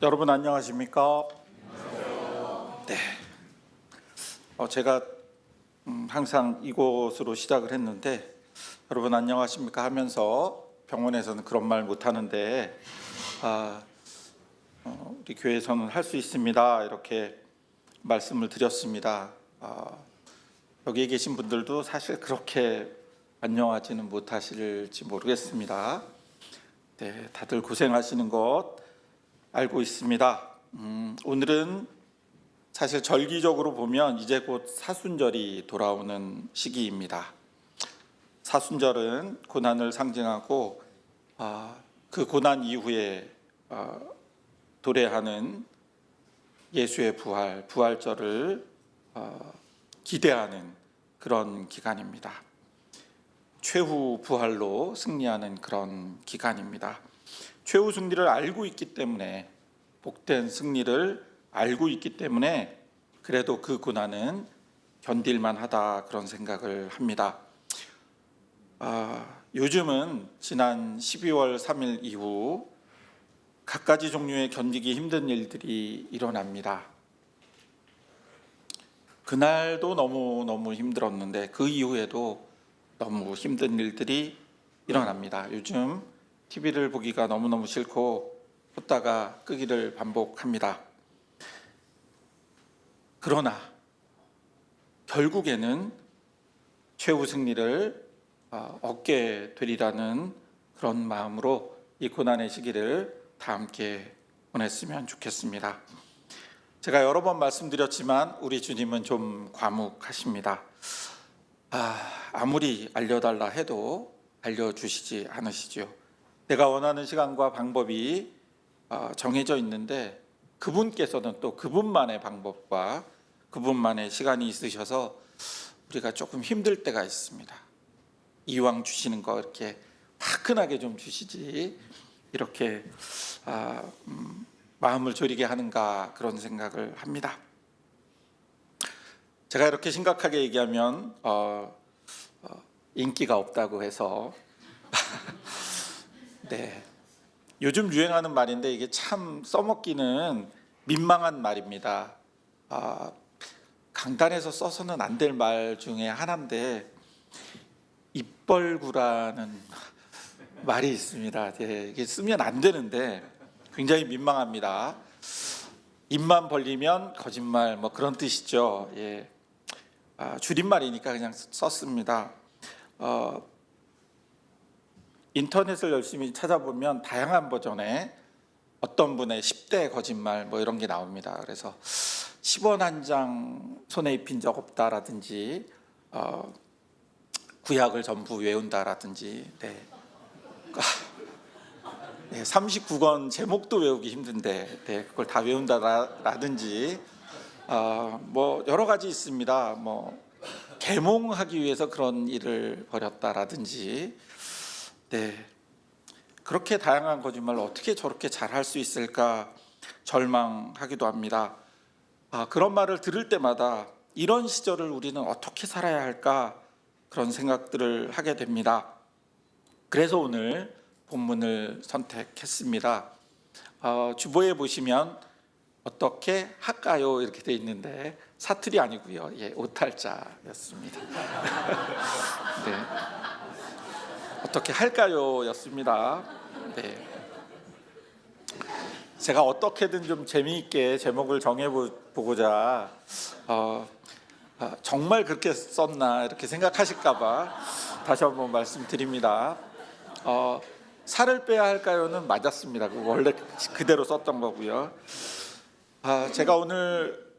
여러분 안녕하십니까? 네. 제가 항상 이곳으로 시작을 했는데 여러분 안녕하십니까 하면서 병원에서는 그런 말 못하는데 우리 교회에서는 할 수 있습니다 이렇게 말씀을 드렸습니다. 여기 계신 분들도 사실 그렇게 안녕하지는 못하실지 모르겠습니다. 네, 다들 고생하시는 것 알고 있습니다. 오늘은 사실 절기적으로 보면 이제 곧 사순절이 돌아오는 시기입니다. 사순절은 고난을 상징하고 그 고난 이후에 도래하는 예수의 부활절을 기대하는 그런 기간입니다. 최후 부활로 승리하는 그런 기간입니다. 최후 승리를 알고 있기 때문에, 복된 승리를 알고 있기 때문에 그래도 그 고난은 견딜만 하다 그런 생각을 합니다. 요즘은 지난 12월 3일 이후 갖가지 종류의 견디기 힘든 일들이 일어납니다. 그날도 너무 힘들었는데 그 이후에도 너무 힘든 일들이 일어납니다. 요즘 TV를 보기가 너무너무 싫고 꽂다가 끄기를 반복합니다. 그러나 결국에는 최후 승리를 얻게 되리라는 그런 마음으로 이 고난의 시기를 다 함께 보냈으면 좋겠습니다. 제가 여러 번 말씀드렸지만 우리 주님은 좀 과묵하십니다. 아무리 알려달라 해도 알려주시지 않으시죠. 내가 원하는 시간과 방법이 정해져 있는데 그분께서는 또 그분만의 방법과 그분만의 시간이 있으셔서 우리가 조금 힘들 때가 있습니다. 이왕 주시는 거 이렇게 화끈하게 좀 주시지 이렇게 마음을 졸이게 하는가 그런 생각을 합니다. 제가 이렇게 심각하게 얘기하면 인기가 없다고 해서 네, 요즘 유행하는 말인데 이게 참 써먹기는 민망한 말입니다. 강단에서 써서는 안 될 말 중에 하나인데 입벌구라는 말이 있습니다. 네, 이게 쓰면 안 되는데 굉장히 민망합니다. 입만 벌리면 거짓말 뭐 그런 뜻이죠. 예. 줄임말이니까 그냥 썼습니다. 인터넷을 열심히 찾아보면 다양한 버전의 어떤 분의 10대 거짓말 뭐 이런 게 나옵니다. 그래서 10원 한 장 손에 입힌 적 없다라든지 구약을 전부 외운다라든지 네. 39권 제목도 외우기 힘든데 네, 그걸 다 외운다라든지 뭐 여러 가지 있습니다. 뭐 계몽하기 위해서 그런 일을 벌였다라든지 네, 그렇게 다양한 거짓말을 어떻게 저렇게 잘할 수 있을까 절망하기도 합니다. 그런 말을 들을 때마다 이런 시절을 우리는 어떻게 살아야 할까 그런 생각들을 하게 됩니다. 그래서 오늘 본문을 선택했습니다. 주보에 보시면 어떻게 할까요 이렇게 돼 있는데 사투리 아니고요. 예, 오탈자였습니다. 네. 어떻게 할까요? 였습니다. 네. 제가 어떻게든 좀 재미있게 제목을 정해보고자 정말 그렇게 썼나 이렇게 생각하실까봐 다시 한번 말씀드립니다. 살을 빼야 할까요는 맞았습니다. 원래 그대로 썼던 거고요. 제가 오늘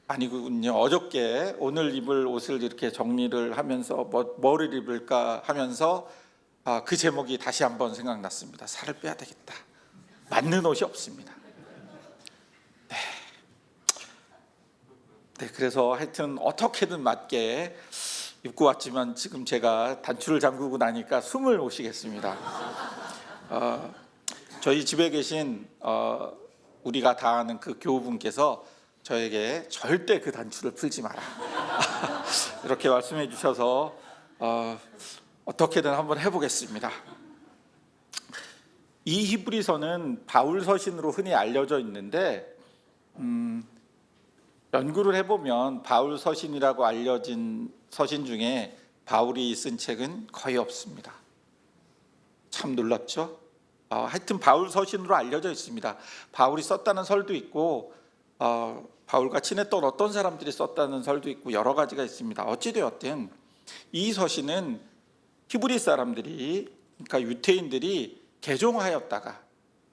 아니군요. 어저께 오늘 입을 옷을 이렇게 정리를 하면서 뭐를 입을까 하면서 그 제목이 다시 한번 생각났습니다. 살을 빼야 되겠다. 맞는 옷이 없습니다. 네, 그래서 하여튼 어떻게든 맞게 입고 왔지만 지금 제가 단추를 잠그고 나니까 숨을 못 쉬겠습니다. 저희 집에 계신 우리가 다 아는 그 교우분께서 저에게 절대 그 단추를 풀지 마라 이렇게 말씀해 주셔서 어떻게든 한번 해보겠습니다. 이 히브리서는 바울 서신으로 흔히 알려져 있는데 연구를 해보면 바울 서신이라고 알려진 서신 중에 바울이 쓴 책은 거의 없습니다. 참 놀랍죠? 하여튼 바울 서신으로 알려져 있습니다. 바울이 썼다는 설도 있고 바울과 친했던 어떤 사람들이 썼다는 설도 있고 여러 가지가 있습니다. 어찌되었든 이 서신은 히브리 사람들이, 그러니까 유태인들이 개종하였다가,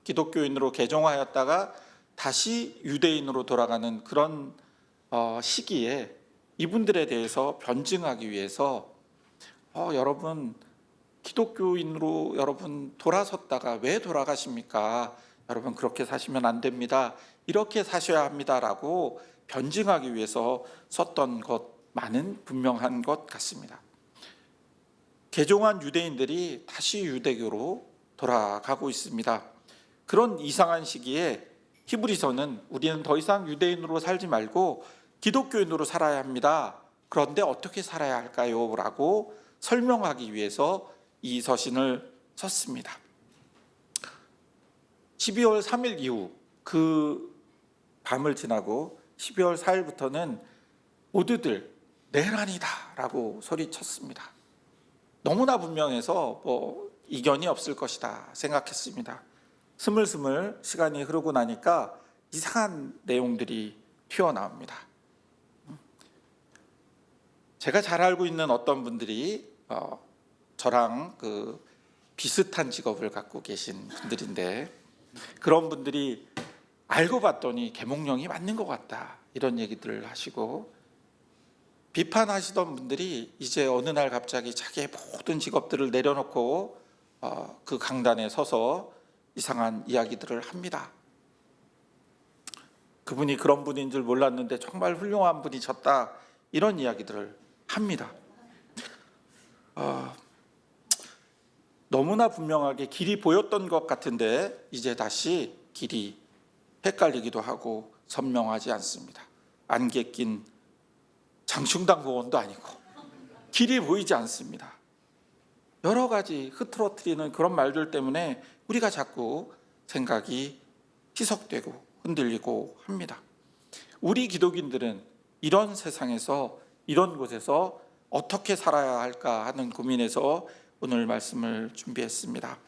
기독교인으로 개종하였다가 다시 유대인으로 돌아가는 그런 시기에 이분들에 대해서 변증하기 위해서 여러분, 기독교인으로 여러분 돌아섰다가 왜 돌아가십니까? 여러분 그렇게 사시면 안 됩니다. 이렇게 사셔야 합니다라고 변증하기 위해서 썼던 것만은 분명한 것 같습니다. 개종한 유대인들이 다시 유대교로 돌아가고 있습니다. 그런 이상한 시기에 히브리서는 우리는 더 이상 유대인으로 살지 말고 기독교인으로 살아야 합니다. 그런데 어떻게 살아야 할까요? 라고 설명하기 위해서 이 서신을 썼습니다. 12월 3일 이후 그 밤을 지나고 12월 4일부터는 모두들 내란이다 라고 소리쳤습니다. 너무나 분명해서 이견이 없을 것이다 생각했습니다. 스물스물 시간이 흐르고 나니까 이상한 내용들이 튀어나옵니다. 제가 잘 알고 있는 어떤 분들이 저랑 비슷한 직업을 갖고 계신 분들인데, 그런 분들이 알고 봤더니 계몽령이 맞는 것 같다 이런 얘기들을 하시고, 비판하시던 분들이 이제 어느 날 갑자기 자기의 모든 직업들을 내려놓고 그 강단에 서서 이상한 이야기들을 합니다. 그분이 그런 분인 줄 몰랐는데 정말 훌륭한 분이셨다 이런 이야기들을 합니다. 너무나 분명하게 길이 보였던 것 같은데 이제 다시 길이 헷갈리기도 하고 선명하지 않습니다. 안개 낀 장충당 공원도 아니고 길이 보이지 않습니다. 여러 가지 흐트러뜨리는 그런 말들 때문에 우리가 자꾸 생각이 희석되고 흔들리고 합니다. 우리 기독인들은 이런 세상에서, 이런 곳에서 어떻게 살아야 할까 하는 고민에서 오늘 말씀을 준비했습니다.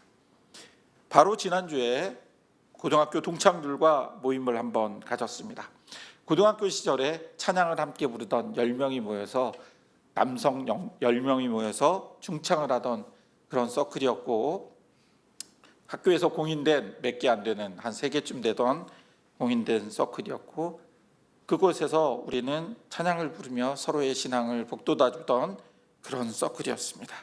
바로 지난주에 고등학교 동창들과 모임을 한번 가졌습니다. 고등학교 시절에 찬양을 함께 부르던 10명이 모여서, 남성 10명이 모여서 중창을 하던 그런 서클이었고, 학교에서 공인된 몇 개 안 되는 한 3개쯤 되던 공인된 서클이었고, 그곳에서 우리는 찬양을 부르며 서로의 신앙을 북돋아주던 그런 서클이었습니다.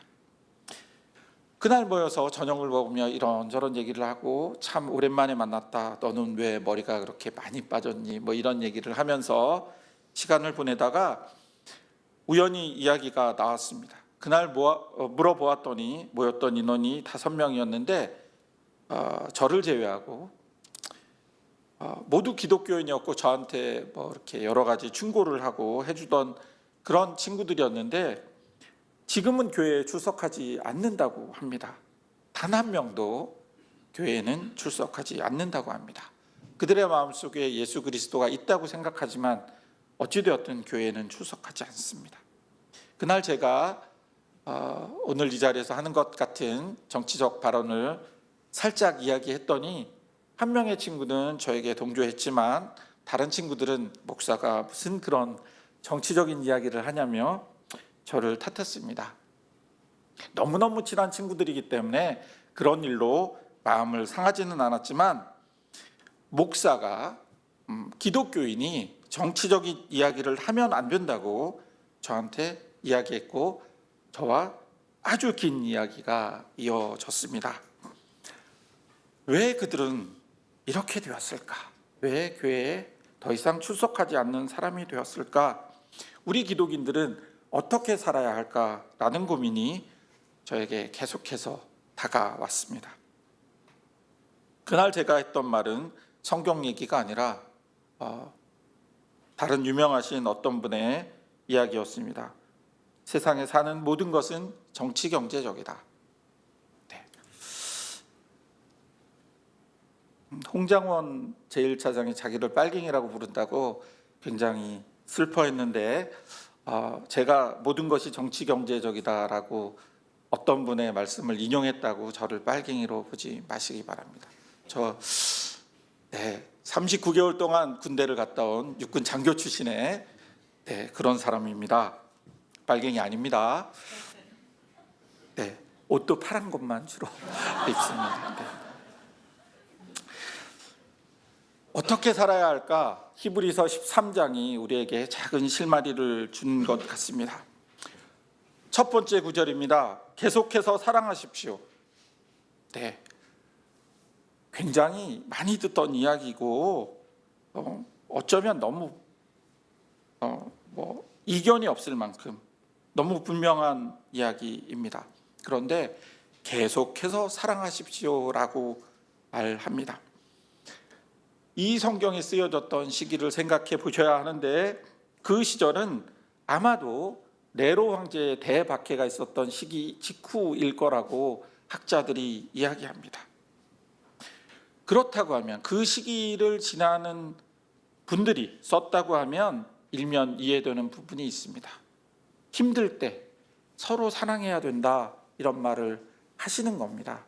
그날 모여서 저녁을 먹으며 이런저런 얘기를 하고, 참 오랜만에 만났다, 너는 왜 머리가 그렇게 많이 빠졌니, 이런 얘기를 하면서 시간을 보내다가 우연히 이야기가 나왔습니다. 그날 물어보았더니 모였던 인원이 5명이었는데 저를 제외하고 모두 기독교인이었고, 저한테 이렇게 여러 가지 충고를 하고 해주던 그런 친구들이었는데, 지금은 교회에 출석하지 않는다고 합니다. 단 한 명도 교회에는 출석하지 않는다고 합니다. 그들의 마음속에 예수 그리스도가 있다고 생각하지만 어찌되었든 교회에는 출석하지 않습니다. 그날 제가 오늘 이 자리에서 하는 것 같은 정치적 발언을 살짝 이야기했더니, 한 명의 친구는 저에게 동조했지만 다른 친구들은 목사가 무슨 그런 정치적인 이야기를 하냐며 저를 탓했습니다. 너무너무 친한 친구들이기 때문에 그런 일로 마음을 상하지는 않았지만, 목사가 기독교인이 정치적인 이야기를 하면 안 된다고 저한테 이야기했고, 저와 아주 긴 이야기가 이어졌습니다. 왜 그들은 이렇게 되었을까? 왜 교회에 더 이상 출석하지 않는 사람이 되었을까? 우리 기독인들은 어떻게 살아야 할까라는 고민이 저에게 계속해서 다가왔습니다. 그날 제가 했던 말은 성경 얘기가 아니라 다른 유명하신 어떤 분의 이야기였습니다. 세상에 사는 모든 것은 정치 경제적이다. 네. 홍장원 제1차장이 자기를 빨갱이라고 부른다고 굉장히 슬퍼했는데 제가 모든 것이 정치 경제적이다라고 어떤 분의 말씀을 인용했다고 저를 빨갱이로 보지 마시기 바랍니다. 저 39개월 동안 군대를 갔다 온 육군 장교 출신의 그런 사람입니다. 빨갱이 아닙니다. 옷도 파란 것만 주로 입습니다. 어떻게 살아야 할까? 히브리서 13장이 우리에게 작은 실마리를 준 것 같습니다. 첫 번째 구절입니다. 계속해서 사랑하십시오. 굉장히 많이 듣던 이야기고 어쩌면 너무 이견이 없을 만큼 너무 분명한 이야기입니다. 그런데 계속해서 사랑하십시오라고 말합니다. 이 성경이 쓰여졌던 시기를 생각해 보셔야 하는데 그 시절은 아마도 네로 황제의 대박해가 있었던 시기 직후일 거라고 학자들이 이야기합니다. 그렇다고 하면 그 시기를 지나는 분들이 썼다고 하면 일면 이해되는 부분이 있습니다. 힘들 때 서로 사랑해야 된다 이런 말을 하시는 겁니다.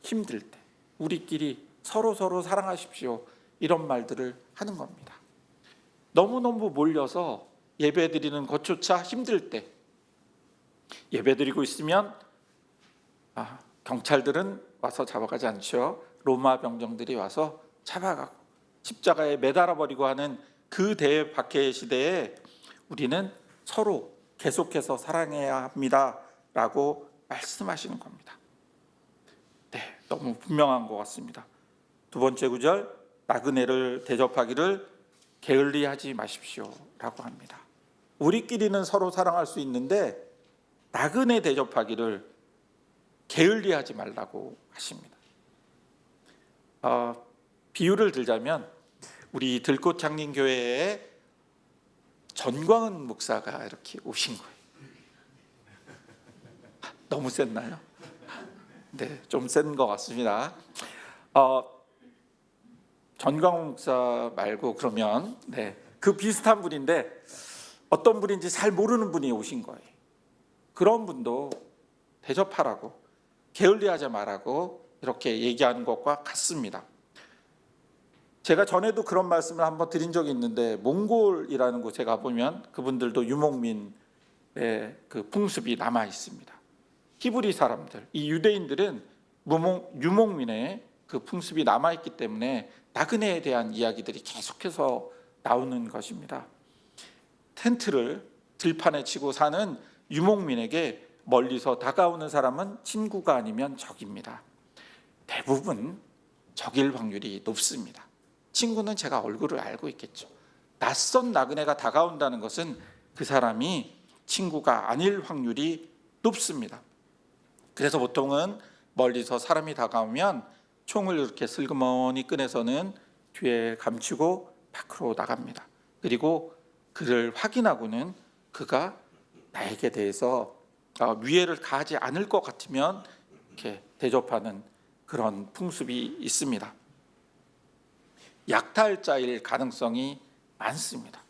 힘들 때 우리끼리 서로 사랑하십시오 이런 말들을 하는 겁니다. 너무너무 몰려서 예배드리는 것조차 힘들 때 예배드리고 있으면 경찰들은 와서 잡아가지 않죠. 로마 병정들이 와서 잡아가고 십자가에 매달아 버리고 하는 그 대박해 시대에 우리는 서로 계속해서 사랑해야 합니다라고 말씀하시는 겁니다. 너무 분명한 것 같습니다. 두 번째 구절, 나그네를 대접하기를 게을리하지 마십시오라고 합니다. 우리끼리는 서로 사랑할 수 있는데 나그네 대접하기를 게을리하지 말라고 하십니다. 비유를 들자면 우리 들꽃창림교회에 전광은 목사가 이렇게 오신 거예요. 너무 셌나요? 좀 센 것 같습니다. 전광훈 목사 말고 그러면 그 비슷한 분인데 어떤 분인지 잘 모르는 분이 오신 거예요. 그런 분도 대접하라고 게을리하지 말라고 이렇게 얘기하는 것과 같습니다. 제가 전에도 그런 말씀을 한번 드린 적이 있는데 몽골이라는 곳에 가보면 그분들도 유목민의 그 풍습이 남아 있습니다. 히브리 사람들, 이 유대인들은 유목민의 그 풍습이 남아 있기 때문에 나그네에 대한 이야기들이 계속해서 나오는 것입니다. 텐트를 들판에 치고 사는 유목민에게 멀리서 다가오는 사람은 친구가 아니면 적입니다. 대부분 적일 확률이 높습니다. 친구는 제가 얼굴을 알고 있겠죠. 낯선 나그네가 다가온다는 것은 그 사람이 친구가 아닐 확률이 높습니다. 그래서 보통은 멀리서 사람이 다가오면 총을 이렇게 슬그머니 꺼내서는 뒤에 감추고 밖으로 나갑니다. 그리고 그를 확인하고는 그가 나에게 대해서 위해를 가하지 않을 것 같으면 이렇게 대접하는 그런 풍습이 있습니다. 약탈자일 가능성이 많습니다.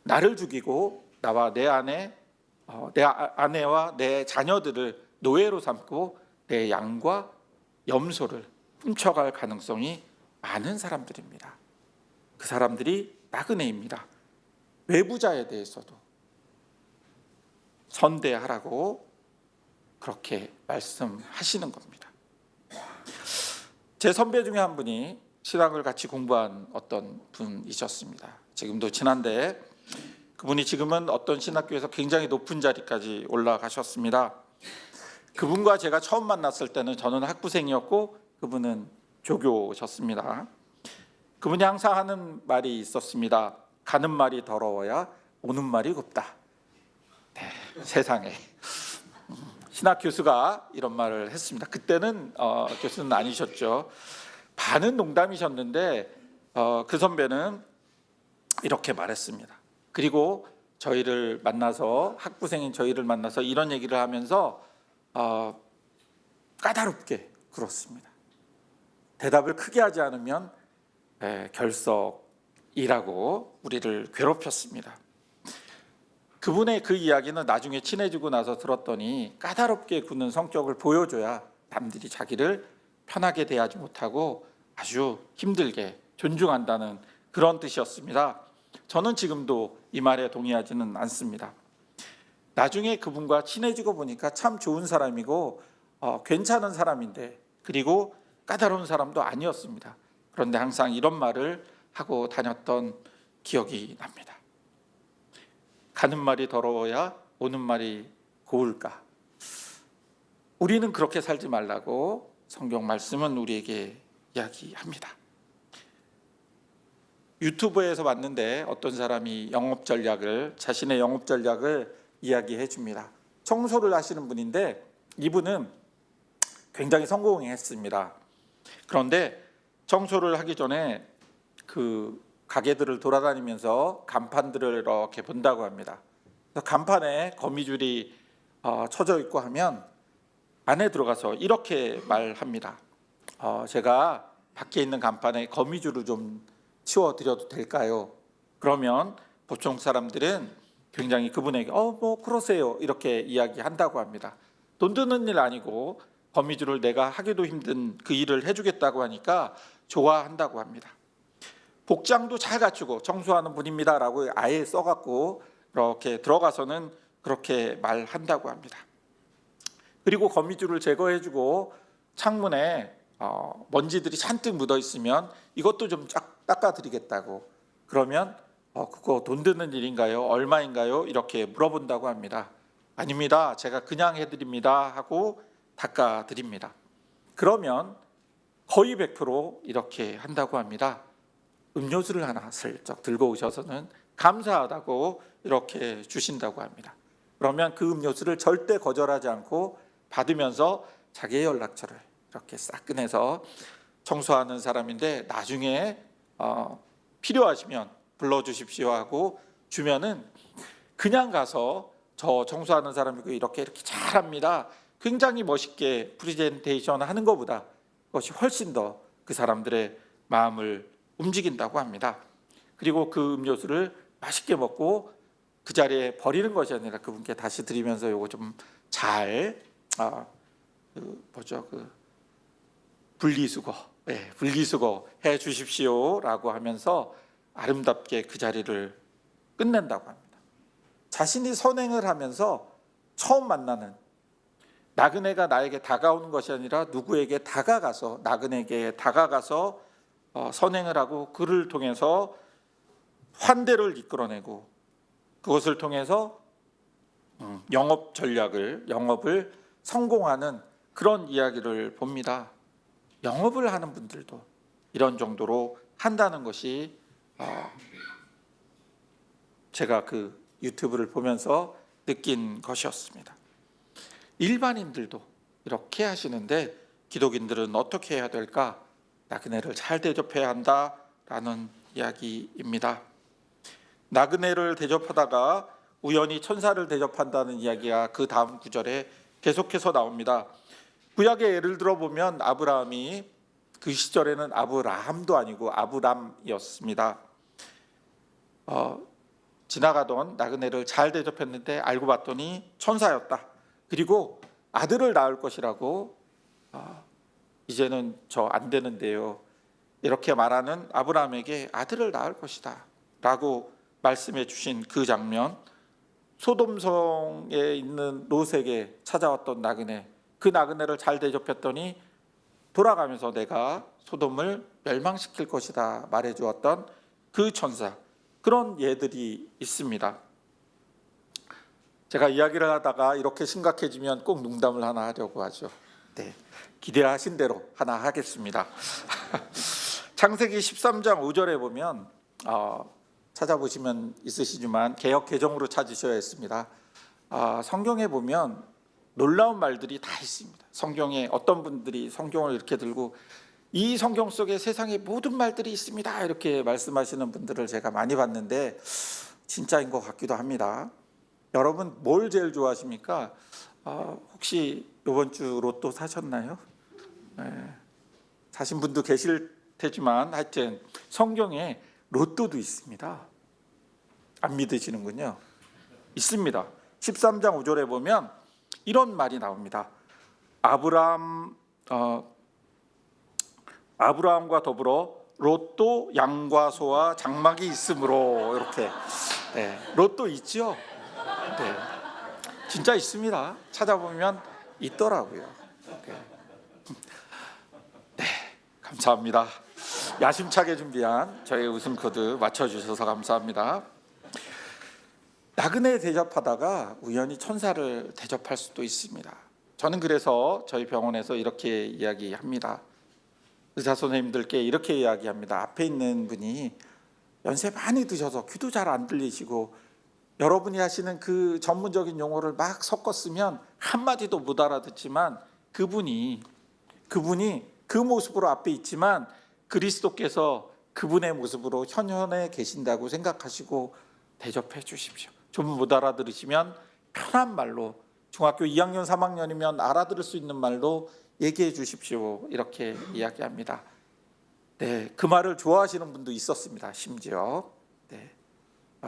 나를 죽이고 나와 내 아내와 내 자녀들을 노예로 삼고 내 양과 염소를 훔쳐갈 가능성이 많은 사람들입니다. 그 사람들이 나그네입니다. 외부자에 대해서도 선대하라고 그렇게 말씀하시는 겁니다. 제 선배 중에 한 분이 신학을 같이 공부한 어떤 분이셨습니다. 지금도 친한데 그분이 지금은 어떤 신학교에서 굉장히 높은 자리까지 올라가셨습니다. 그분과 제가 처음 만났을 때는 저는 학부생이었고 그분은 조교셨습니다. 그분이 항상 하는 말이 있었습니다. 가는 말이 더러워야 오는 말이 곱다. 세상에 신학 교수가 이런 말을 했습니다. 그때는 교수는 아니셨죠. 반은 농담이셨는데 그 선배는 이렇게 말했습니다. 그리고 저희를 만나서 학부생인 저희를 만나서 이런 얘기를 하면서 까다롭게 굴었습니다. 대답을 크게 하지 않으면 결석이라고 우리를 괴롭혔습니다. 그분의 그 이야기는 나중에 친해지고 나서 들었더니 까다롭게 구는 성격을 보여줘야 남들이 자기를 편하게 대하지 못하고 아주 힘들게 존중한다는 그런 뜻이었습니다. 저는 지금도 이 말에 동의하지는 않습니다. 나중에 그분과 친해지고 보니까 참 좋은 사람이고 괜찮은 사람인데, 그리고 까다로운 사람도 아니었습니다. 그런데 항상 이런 말을 하고 다녔던 기억이 납니다. 가는 말이 더러워야 오는 말이 고울까? 우리는 그렇게 살지 말라고 성경 말씀은 우리에게 이야기합니다. 유튜브에서 봤는데 어떤 사람이 자신의 영업 전략을 이야기해 줍니다. 청소를 하시는 분인데 이분은 굉장히 성공했습니다. 그런데 청소를 하기 전에 그 가게들을 돌아다니면서 간판들을 이렇게 본다고 합니다. 그래서 간판에 거미줄이 쳐져 있고 하면 안에 들어가서 이렇게 말합니다. 제가 밖에 있는 간판에 거미줄을 좀 치워드려도 될까요? 그러면 보통 사람들은 굉장히 그분에게 뭐 그러세요 이렇게 이야기한다고 합니다. 돈 드는 일 아니고 거미줄을 내가 하기도 힘든 그 일을 해주겠다고 하니까 좋아한다고 합니다. 복장도 잘 갖추고 청소하는 분입니다라고 아예 써갖고 이렇게 들어가서는 그렇게 말한다고 합니다. 그리고 거미줄을 제거해주고 창문에 먼지들이 잔뜩 묻어 있으면 이것도 좀 닦아드리겠다고, 그러면 그거 돈 드는 일인가요? 얼마인가요? 이렇게 물어본다고 합니다. 아닙니다, 제가 그냥 해드립니다 하고 닦아드립니다. 그러면 거의 100% 이렇게 한다고 합니다. 음료수를 하나 슬쩍 들고 오셔서는 감사하다고 이렇게 주신다고 합니다. 그러면 그 음료수를 절대 거절하지 않고 받으면서 자기의 연락처를 이렇게 싹 꺼내서 청소하는 사람인데, 나중에 필요하시면 불러주십시오 하고 주면은 그냥 가서 저 청소하는 사람이고 이렇게 잘합니다, 굉장히 멋있게 프레젠테이션 하는 것보다 그것이 훨씬 더 그 사람들의 마음을 움직인다고 합니다. 그리고 그 음료수를 맛있게 먹고 그 자리에 버리는 것이 아니라 그분께 다시 드리면서 요거 좀 잘 분리수거 해 주십시오라고 하면서 아름답게 그 자리를 끝낸다고 합니다. 자신이 선행을 하면서 처음 만나는 나그네가 나에게 다가오는 것이 아니라 누구에게 다가가서 나그네에게 다가가서 선행을 하고 그를 통해서 환대를 이끌어내고 그것을 통해서 영업을 성공하는 그런 이야기를 봅니다. 영업을 하는 분들도 이런 정도로 한다는 것이 제가 그 유튜브를 보면서 느낀 것이었습니다. 일반인들도 이렇게 하시는데 기독인들은 어떻게 해야 될까? 나그네를 잘 대접해야 한다라는 이야기입니다. 나그네를 대접하다가 우연히 천사를 대접한다는 이야기가 그 다음 구절에 계속해서 나옵니다. 구약의 예를 들어보면 아브라함이 그 시절에는 아브라함도 아니고 아브람이었습니다. 지나가던 나그네를 잘 대접했는데 알고 봤더니 천사였다. 그리고 아들을 낳을 것이라고 이제는 저 안 되는데요, 이렇게 말하는 아브라함에게 아들을 낳을 것이다 라고 말씀해 주신 그 장면, 소돔성에 있는 롯에게 찾아왔던 나그네, 그 나그네를 잘 대접했더니 돌아가면서 내가 소돔을 멸망시킬 것이다 말해 주었던 그 천사, 그런 예들이 있습니다. 제가 이야기를 하다가 이렇게 심각해지면 꼭 농담을 하나 하려고 하죠. 네, 기대하신 대로 하나 하겠습니다. 창세기 13장 5절에 보면 찾아보시면 있으시지만 개역 개정으로 찾으셔야 했습니다. 성경에 보면 놀라운 말들이 다 있습니다. 성경에 어떤 분들이 성경을 이렇게 들고 이 성경 속에 세상의 모든 말들이 있습니다 이렇게 말씀하시는 분들을 제가 많이 봤는데 진짜인 것 같기도 합니다. 여러분 뭘 제일 좋아하십니까? 혹시 이번 주 로또 사셨나요? 네. 사신 분도 계실 테지만 하여튼 성경에 로또도 있습니다. 안 믿으시는군요. 있습니다. 13장 5절에 보면 이런 말이 나옵니다. 아브라함과 더불어 롯도 양과 소와 장막이 있으므로 이렇게 로또 있죠. 네, 진짜 있습니다. 찾아보면 있더라고요. 네, 감사합니다. 야심차게 준비한 저의 웃음 코드 맞춰주셔서 감사합니다. 나그네 대접하다가 우연히 천사를 대접할 수도 있습니다. 저는 그래서 저희 병원에서 이렇게 이야기합니다. 의사 선생님들께 이렇게 이야기합니다. 앞에 있는 분이 연세 많이 드셔서 귀도 잘 안 들리시고 여러분이 하시는 그 전문적인 용어를 막 섞어 쓰면 한마디도 못 알아듣지만 그분이 그 모습으로 앞에 있지만 그리스도께서 그분의 모습으로 현현에 계신다고 생각하시고 대접해 주십시오. 좀 못 알아들으시면 편한 말로 중학교 2학년 3학년이면 알아들을 수 있는 말로 얘기해 주십시오. 이렇게 이야기합니다. 네, 그 말을 좋아하시는 분도 있었습니다. 심지어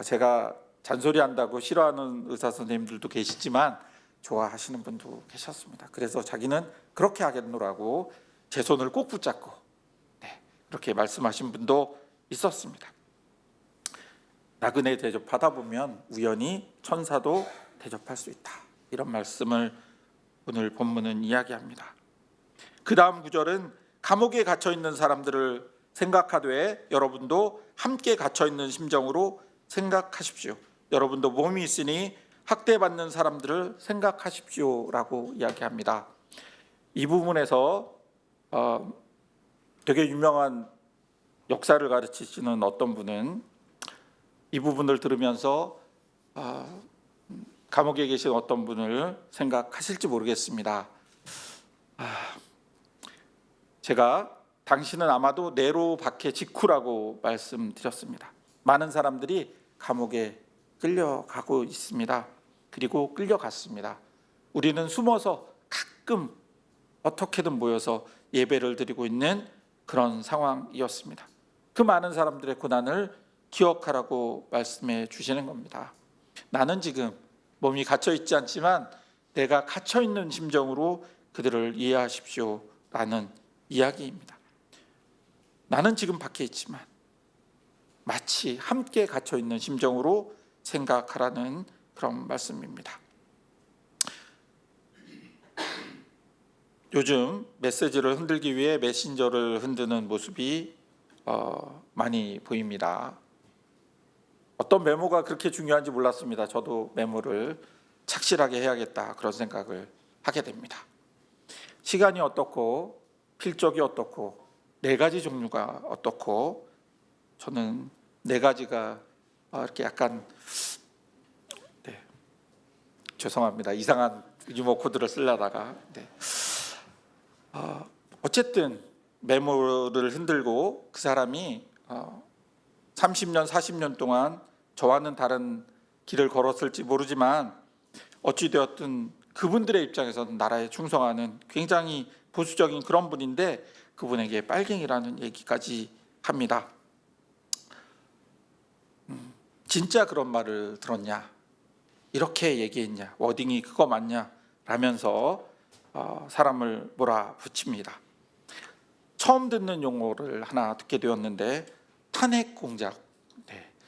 제가 잔소리한다고 싫어하는 의사 선생님들도 계시지만 좋아하시는 분도 계셨습니다. 그래서 자기는 그렇게 하겠노라고 제 손을 꼭 붙잡고 그렇게 말씀하신 분도 있었습니다. 나그네 대접하다 보면 우연히 천사도 대접할 수 있다. 이런 말씀을 오늘 본문은 이야기합니다. 그 다음 구절은 감옥에 갇혀 있는 사람들을 생각하되 여러분도 함께 갇혀 있는 심정으로 생각하십시오. 여러분도 몸이 있으니 학대받는 사람들을 생각하십시오라고 이야기합니다. 이 부분에서 되게 유명한 역사를 가르치시는 어떤 분은 이 부분을 들으면서 감옥에 계신 어떤 분을 생각하실지 모르겠습니다. 제가 당신은 아마도 네로 박해 직후라고 말씀드렸습니다. 많은 사람들이 감옥에 끌려가고 있습니다. 그리고 끌려갔습니다. 우리는 숨어서 가끔 어떻게든 모여서 예배를 드리고 있는 그런 상황이었습니다. 그 많은 사람들의 고난을 기억하라고 말씀해 주시는 겁니다. 나는 지금 몸이 갇혀 있지 않지만 내가 갇혀 있는 심정으로 그들을 이해하십시오라는 이야기입니다. 나는 지금 밖에 있지만 마치 함께 갇혀 있는 심정으로 생각하라는 그런 말씀입니다. 요즘 메시지를 흔들기 위해 메신저를 흔드는 모습이 많이 보입니다. 어떤 메모가 그렇게 중요한지 몰랐습니다. 저도 메모를 착실하게 해야겠다 그런 생각을 하게 됩니다. 시간이 어떻고 필적이 어떻고 네 가지 종류가 어떻고 저는 네 가지가 이렇게 약간 죄송합니다. 이상한 유머 코드를 쓰려다가 어쨌든 메모를 흔들고 그 사람이 30년 40년 동안 저와는 다른 길을 걸었을지 모르지만 어찌되었든 그분들의 입장에서는 나라에 충성하는 굉장히 보수적인 그런 분인데 그분에게 빨갱이라는 얘기까지 합니다. 진짜 그런 말을 들었냐? 이렇게 얘기했냐? 워딩이 그거 맞냐? 라면서 사람을 몰아붙입니다. 처음 듣는 용어를 하나 듣게 되었는데 탄핵 공작.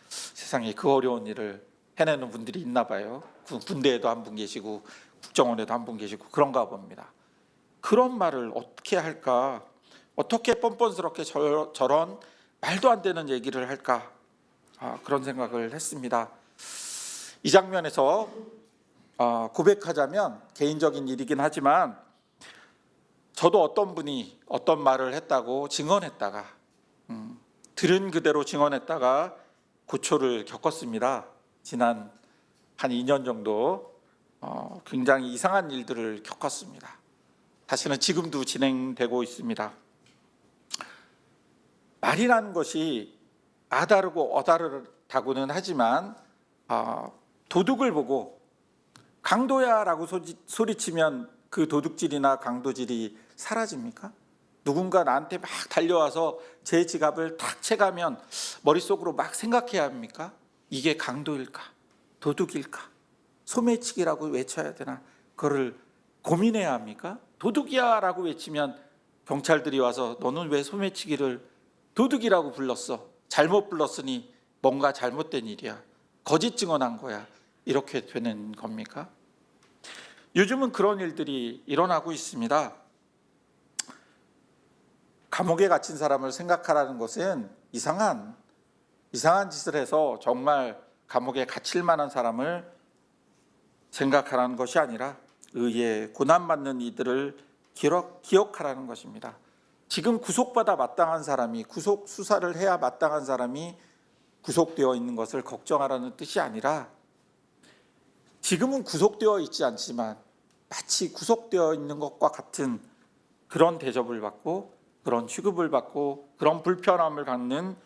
세상에 그 어려운 일을 해내는 분들이 있나 봐요. 군대에도 한 분 계시고 국정원에도 한 분 계시고 그런가 봅니다. 그런 말을 어떻게 할까? 어떻게 뻔뻔스럽게 저런 말도 안 되는 얘기를 할까? 그런 생각을 했습니다. 이 장면에서 고백하자면 개인적인 일이긴 하지만 저도 어떤 분이 어떤 말을 했다고 증언했다가 들은 그대로 증언했다가 고초를 겪었습니다. 지난 한 2년 정도 굉장히 이상한 일들을 겪었습니다. 사실은 지금도 진행되고 있습니다. 말이라는 것이 아다르고 어다르다고는 하지만 도둑을 보고 강도야라고 소리치면 그 도둑질이나 강도질이 사라집니까? 누군가 나한테 막 달려와서 제 지갑을 탁 채가면 머릿속으로 막 생각해야 합니까? 이게 강도일까? 도둑일까? 소매치기라고 외쳐야 되나? 그거를 고민해야 합니까? 도둑이야 라고 외치면 경찰들이 와서 너는 왜 소매치기를 도둑이라고 불렀어? 잘못 불렀으니 뭔가 잘못된 일이야. 거짓 증언한 거야. 이렇게 되는 겁니까? 요즘은 그런 일들이 일어나고 있습니다. 감옥에 갇힌 사람을 생각하라는 것은 이상한 짓을 해서 정말 감옥에 갇힐 만한 사람을 생각하라는 것이 아니라 의에 고난받는 이들을 기억하라는 것입니다. 지금 구속받아 마땅한 사람이, 구속 수사를 해야 마땅한 사람이 구속되어 있는 것을 걱정하라는 뜻이 아니라, 지금은 구속되어 있지 않지만 마치 구속되어 있는 것과 같은 그런 대접을 받고 그런 취급을 받고 그런 불편함을 갖는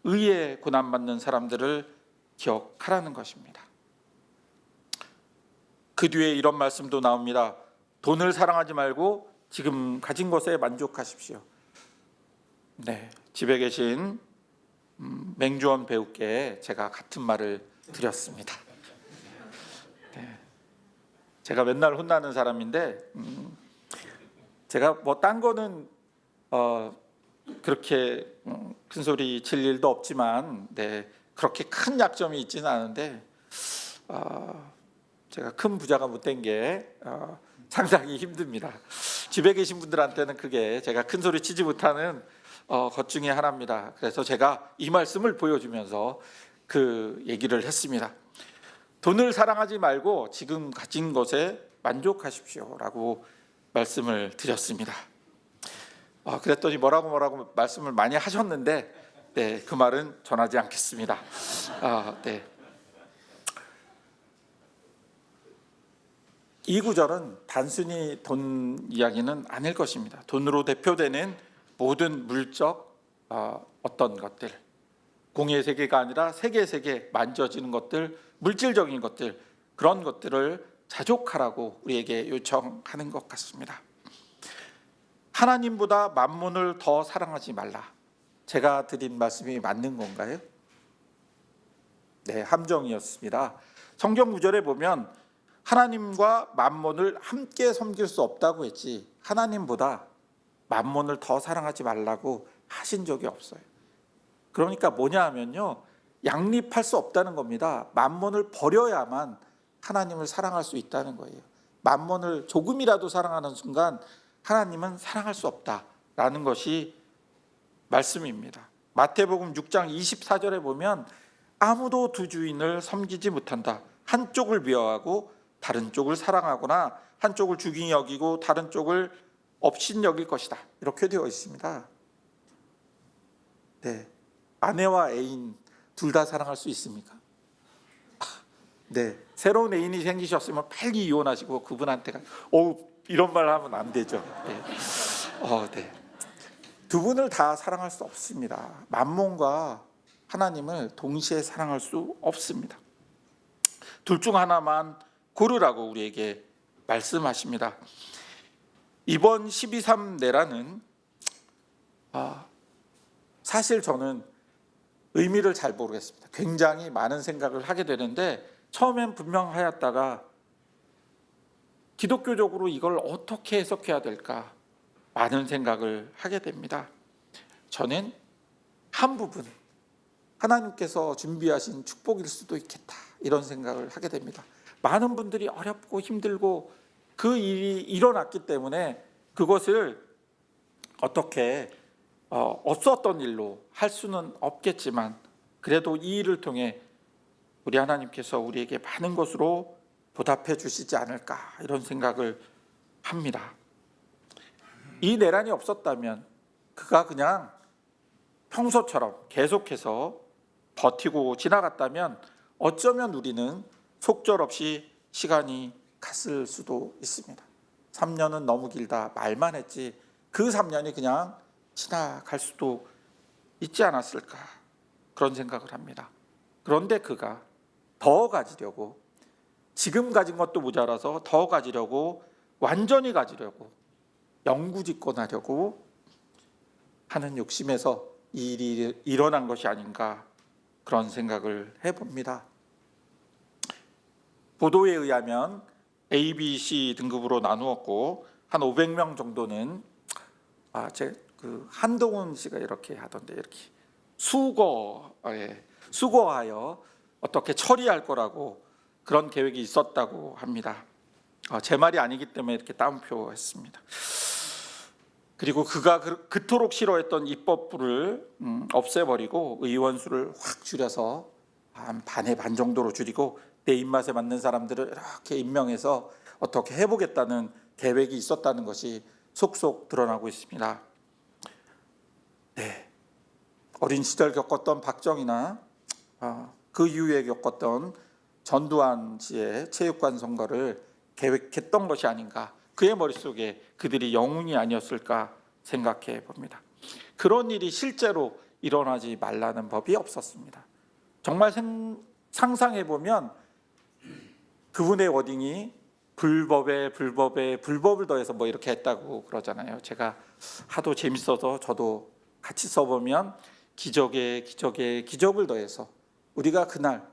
의에 고난받는 사람들을 기억하라는 것입니다. 그 뒤에 이런 말씀도 나옵니다. 돈을 사랑하지 말고 지금 가진 것에 만족하십시오. 네, 집에 계신 맹주원 배우께 제가 같은 말을 드렸습니다. 네, 제가 맨날 혼나는 사람인데 제가 뭐 딴 거는 그렇게 큰 소리 칠 일도 없지만 그렇게 큰 약점이 있지는 않은데 제가 큰 부자가 못 된 게 상당히 힘듭니다. 집에 계신 분들한테는 그게 제가 큰 소리 치지 못하는 것 중에 하나입니다. 그래서 제가 이 말씀을 보여주면서 그 얘기를 했습니다. 돈을 사랑하지 말고 지금 가진 것에 만족하십시오라고 말씀을 드렸습니다. 그랬더니 뭐라고 말씀을 많이 하셨는데 그 말은 전하지 않겠습니다. 이 구절은 단순히 돈 이야기는 아닐 것입니다. 돈으로 대표되는 모든 물적 어떤 것들, 공의 세계가 아니라 세계 만져지는 것들, 물질적인 것들, 그런 것들을 자족하라고 우리에게 요청하는 것 같습니다. 하나님보다 만몬을 더 사랑하지 말라. 제가 드린 말씀이 맞는 건가요? 네, 함정이었습니다. 성경 구절에 보면 하나님과 만몬을 함께 섬길 수 없다고 했지 하나님보다 만몬을 더 사랑하지 말라고 하신 적이 없어요. 그러니까 뭐냐 하면요, 양립할 수 없다는 겁니다. 만몬을 버려야만 하나님을 사랑할 수 있다는 거예요. 만몬을 조금이라도 사랑하는 순간 하나님은 사랑할 수 없다라는 것이 말씀입니다. 마태복음 6장 24절에 보면 아무도 두 주인을 섬기지 못한다. 한쪽을 미워하고 다른 쪽을 사랑하거나 한쪽을 중히 여기고 다른 쪽을 업신 여길 것이다. 이렇게 되어 있습니다. 네, 아내와 애인 둘 다 사랑할 수 있습니까? 네, 새로운 애인이 생기셨으면 빨리 이혼하시고 그분한테 이런 말 하면 안 되죠. 네. 두 분을 다 사랑할 수 없습니다. 만몬과 하나님을 동시에 사랑할 수 없습니다. 둘 중 하나만 고르라고 우리에게 말씀하십니다. 이번 12.3 내란은 사실 저는 의미를 잘 모르겠습니다. 굉장히 많은 생각을 하게 되는데 처음엔 분명하였다가 기독교적으로 이걸 어떻게 해석해야 될까 많은 생각을 하게 됩니다. 저는 한 부분 하나님께서 준비하신 축복일 수도 있겠다 이런 생각을 하게 됩니다. 많은 분들이 어렵고 힘들고 그 일이 일어났기 때문에 그것을 어떻게 없었던 일로 할 수는 없겠지만 그래도 이 일을 통해 우리 하나님께서 우리에게 많은 것으로 보답해 주시지 않을까 이런 생각을 합니다. 이 내란이 없었다면 그가 그냥 평소처럼 계속해서 버티고 지나갔다면 어쩌면 우리는 속절없이 시간이 갔을 수도 있습니다. 3년은 너무 길다 말만 했지 그 3년이 그냥 지나갈 수도 있지 않았을까 그런 생각을 합니다. 그런데 그가 더 가지려고 지금 가진 것도 모자라서 더 가지려고 완전히 가지려고 영구집권하려고 하는 욕심에서 이 일이 일어난 것이 아닌가 그런 생각을 해봅니다. 보도에 의하면 A, B, C 등급으로 나누었고 한 500명 정도는 한동훈 씨가 이렇게 하던데 이렇게 수거하여 어떻게 처리할 거라고 그런 계획이 있었다고 합니다. 제 말이 아니기 때문에 이렇게 따옴표했습니다. 그리고 그가 그토록 싫어했던 입법부를 없애버리고 의원 수를 확 줄여서 한 반의 반 정도로 줄이고 내 입맛에 맞는 사람들을 이렇게 임명해서 어떻게 해보겠다는 계획이 있었다는 것이 속속 드러나고 있습니다. 네, 어린 시절 겪었던 박정희나 그 이후에 겪었던 전두환 씨의 체육관 선거를 계획했던 것이 아닌가, 그의 머릿속에 그들이 영웅이 아니었을까 생각해 봅니다. 그런 일이 실제로 일어나지 말라는 법이 없었습니다. 정말 상상해 보면 그분의 워딩이 불법을 더해서 뭐 이렇게 했다고 그러잖아요. 제가 하도 재밌어서 저도 같이 써보면 기적에 기적을 더해서 우리가 그날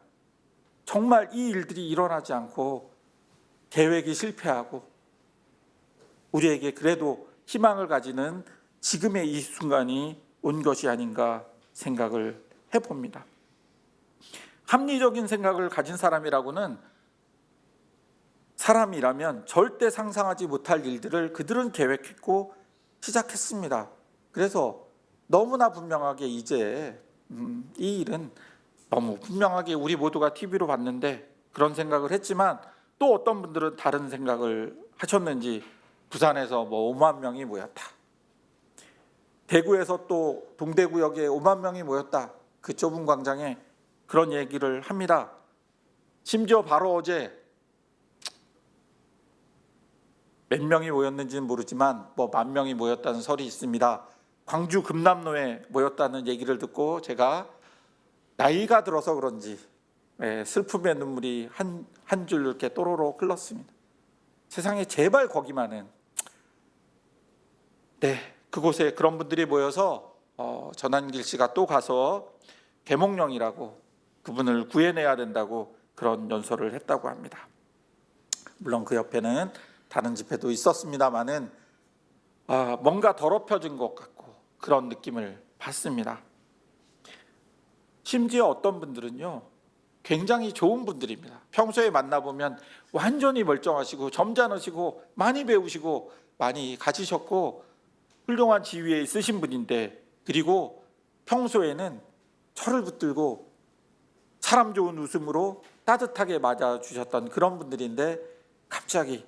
정말 이 일들이 일어나지 않고 계획이 실패하고 우리에게 그래도 희망을 가지는 지금의 이 순간이 온 것이 아닌가 생각을 해봅니다. 합리적인 생각을 가진 사람이라면 절대 상상하지 못할 일들을 그들은 계획했고 시작했습니다. 그래서 너무나 분명하게 이제 이 일은 너무 분명하게 우리 모두가 TV로 봤는데 그런 생각을 했지만 또 어떤 분들은 다른 생각을 하셨는지 부산에서 5만 명이 모였다. 대구에서 또 동대구역에 5만 명이 모였다. 그 좁은 광장에 그런 얘기를 합니다. 심지어 바로 어제 몇 명이 모였는지는 모르지만 10,000명이 모였다는 설이 있습니다. 광주 금남로에 모였다는 얘기를 듣고 제가 나이가 들어서 그런지 슬픔의 눈물이 한 줄 이렇게 또로록 흘렀습니다. 세상에 제발 거기만은 그곳에 그런 분들이 모여서 전한길 씨가 또 가서 계몽령이라고 그분을 구해내야 된다고 그런 연설을 했다고 합니다. 물론 그 옆에는 다른 집회도 있었습니다마는 뭔가 더럽혀진 것 같고 그런 느낌을 받습니다. 심지어 어떤 분들은요 굉장히 좋은 분들입니다. 평소에 만나보면 완전히 멀쩡하시고 점잖으시고 많이 배우시고 많이 가지셨고 훌륭한 지위에 있으신 분인데, 그리고 평소에는 철을 붙들고 사람 좋은 웃음으로 따뜻하게 맞아주셨던 그런 분들인데 갑자기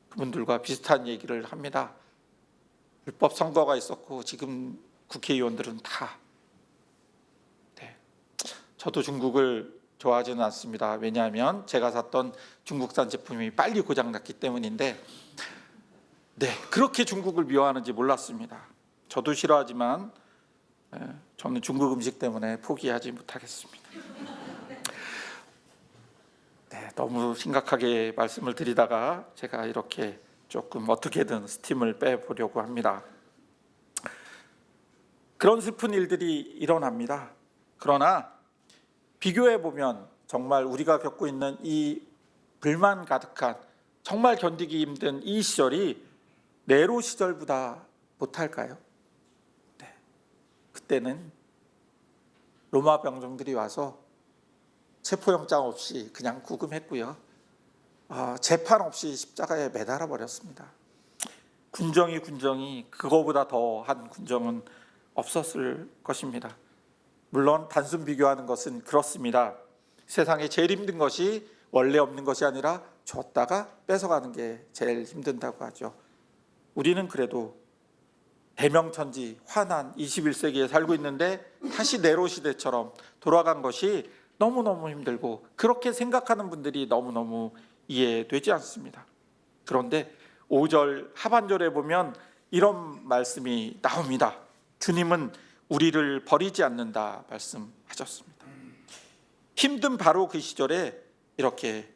그분들과 비슷한 얘기를 합니다. 불법 선거가 있었고 지금 국회의원들은 다 저도 중국을 좋아하지는 않습니다. 왜냐하면 제가 샀던 중국산 제품이 빨리 고장났기 때문인데 그렇게 중국을 미워하는지 몰랐습니다. 저도 싫어하지만 저는 중국 음식 때문에 포기하지 못하겠습니다. 너무 심각하게 말씀을 드리다가 제가 이렇게 조금 어떻게든 스팀을 빼보려고 합니다. 그런 슬픈 일들이 일어납니다. 그러나 비교해 보면 정말 우리가 겪고 있는 이 불만 가득한 정말 견디기 힘든 이 시절이 네로 시절보다 못할까요? 그때는 로마 병정들이 와서 체포영장 없이 그냥 구금했고요. 재판 없이 십자가에 매달아 버렸습니다. 군정이 그거보다 더한 군정은 없었을 것입니다. 물론 단순 비교하는 것은 그렇습니다. 세상에 제일 힘든 것이 원래 없는 것이 아니라 줬다가 뺏어가는 게 제일 힘든다고 하죠. 우리는 그래도 대명천지 환한 21세기에 살고 있는데 다시 네로 시대처럼 돌아간 것이 너무너무 힘들고 그렇게 생각하는 분들이 너무너무 이해되지 않습니다. 그런데 5절 하반절에 보면 이런 말씀이 나옵니다. 주님은 우리를 버리지 않는다 말씀하셨습니다. 힘든 바로 그 시절에 이렇게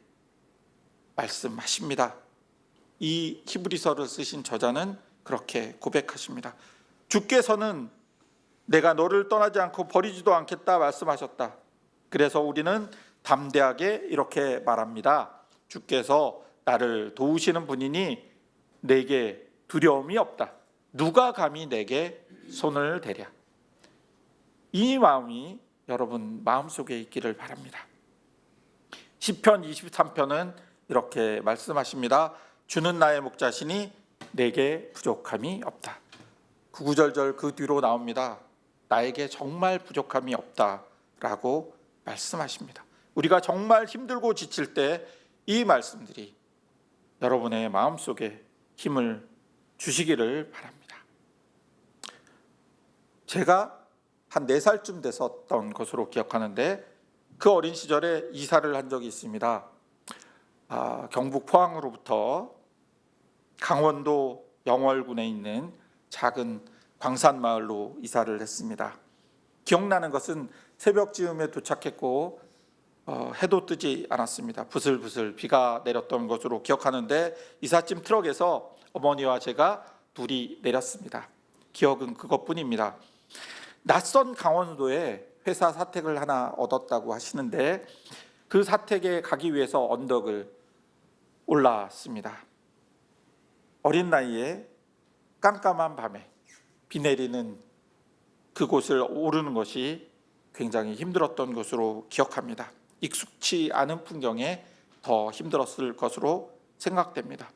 말씀하십니다. 이 히브리서를 쓰신 저자는 그렇게 고백하십니다. 주께서는 내가 너를 떠나지 않고 버리지도 않겠다 말씀하셨다. 그래서 우리는 담대하게 이렇게 말합니다. 주께서 나를 도우시는 분이니 내게 두려움이 없다. 누가 감히 내게 손을 대랴. 이 마음이 여러분 마음속에 있기를 바랍니다. 시편 23편은 이렇게 말씀하십니다. 주는 나의 목자시니 내게 부족함이 없다. 구구절절 그 뒤로 나옵니다. 나에게 정말 부족함이 없다라고 말씀하십니다. 우리가 정말 힘들고 지칠 때 이 말씀들이 여러분의 마음속에 힘을 주시기를 바랍니다. 제가 한 4살쯤 됐었던 것으로 기억하는데 그 어린 시절에 이사를 한 적이 있습니다. 경북 포항으로부터 강원도 영월군에 있는 작은 광산마을로 이사를 했습니다. 기억나는 것은 새벽 즈음에 도착했고 해도 뜨지 않았습니다. 부슬부슬 비가 내렸던 것으로 기억하는데 이삿짐 트럭에서 어머니와 제가 둘이 내렸습니다. 기억은 그것뿐입니다. 낯선 강원도에 회사 사택을 하나 얻었다고 하시는데 그 사택에 가기 위해서 언덕을 올라왔습니다. 어린 나이에 깜깜한 밤에 비 내리는 그곳을 오르는 것이 굉장히 힘들었던 것으로 기억합니다. 익숙치 않은 풍경에 더 힘들었을 것으로 생각됩니다.